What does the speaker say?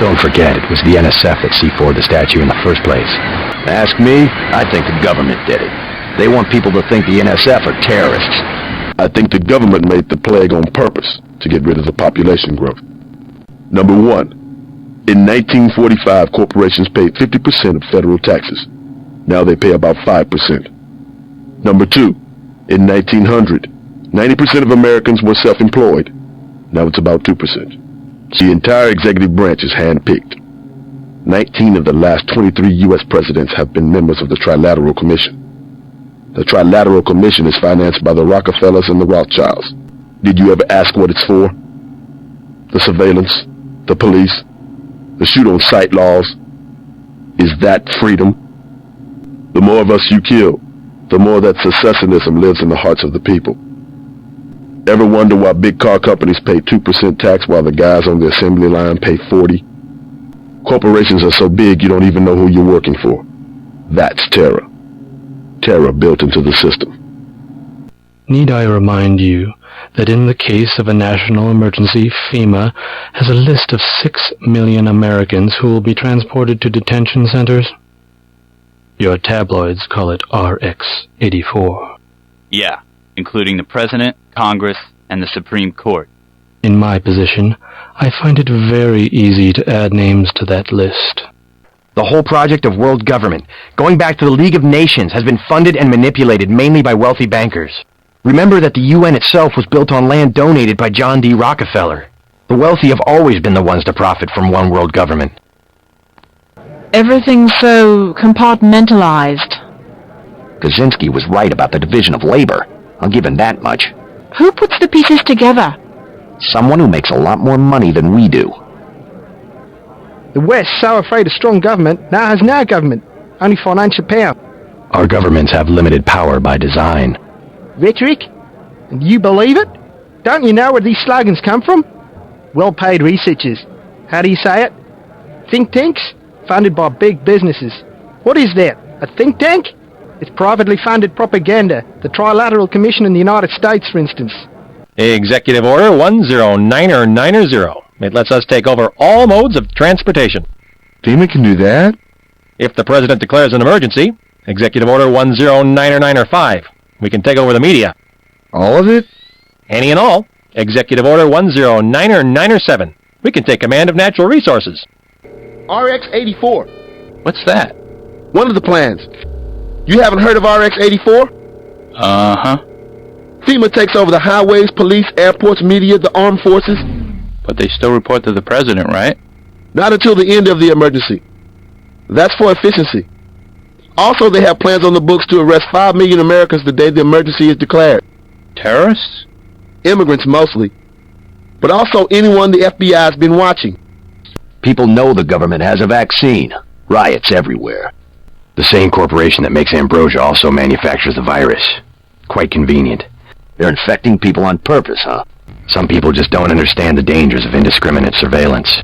Don't forget, it was the NSF that C4'd the statue in the first place. Ask me, I think the government did it. They want people to think the NSF are terrorists. I think the government made the plague on purpose to get rid of the population growth. Number one, in 1945, corporations paid 50% of federal taxes. Now they pay about 5%. Number two, in 1900, 90% of Americans were self-employed. Now it's about 2%. The entire executive branch is hand-picked. 19 of the last 23 U.S. presidents have been members of the Trilateral Commission. The Trilateral Commission is financed by the Rockefellers and the Rothschilds. Did you ever ask what it's for? The surveillance, the police, the shoot-on-sight laws. Is that freedom? The more of us you kill, the more that secessionism lives in the hearts of the people. Ever wonder why big car companies pay 2% tax while the guys on the assembly line pay 40%? Corporations are so big you don't even know who you're working for. That's terror. Terror built into the system. Need I remind you that in the case of a national emergency, FEMA has a list of 6 million Americans who will be transported to detention centers? Your tabloids call it RX-84. Yeah, including the President, Congress, and the Supreme Court. In my position, I find it very easy to add names to that list. The whole project of world government, going back to the League of Nations, has been funded and manipulated mainly by wealthy bankers. Remember that the UN itself was built on land donated by John D. Rockefeller. The wealthy have always been the ones to profit from one world government. Everything's so compartmentalized. Kaczynski was right about the division of labor. I'll give him that much. Who puts the pieces together? Someone who makes a lot more money than we do. The West, so afraid of strong government, now has no government, only financial power. Our governments have limited power by design. Rhetoric? And you believe it? Don't you know where these slogans come from? Well-paid researchers. How do you say it? Think tanks? Funded by big businesses. What is that? A think tank? It's privately funded propaganda. The Trilateral Commission in the United States, for instance. Executive Order 109090. It lets us take over all modes of transportation. FEMA can do that? If the President declares an emergency, Executive Order 109095. We can take over the media. All of it? Any and all. Executive Order 109097. We can take command of natural resources. RX-84. What's that? One of the plans. You haven't heard of RX-84? Uh-huh. FEMA takes over the highways, police, airports, media, the armed forces. But they still report to the President, right? Not until the end of the emergency. That's for efficiency. Also, they have plans on the books to arrest 5 million Americans the day the emergency is declared. Terrorists? Immigrants mostly. But also anyone the FBI has been watching. People know the government has a vaccine. Riots everywhere. The same corporation that makes ambrosia also manufactures the virus. Quite convenient. They're infecting people on purpose, huh? Some people just don't understand the dangers of indiscriminate surveillance.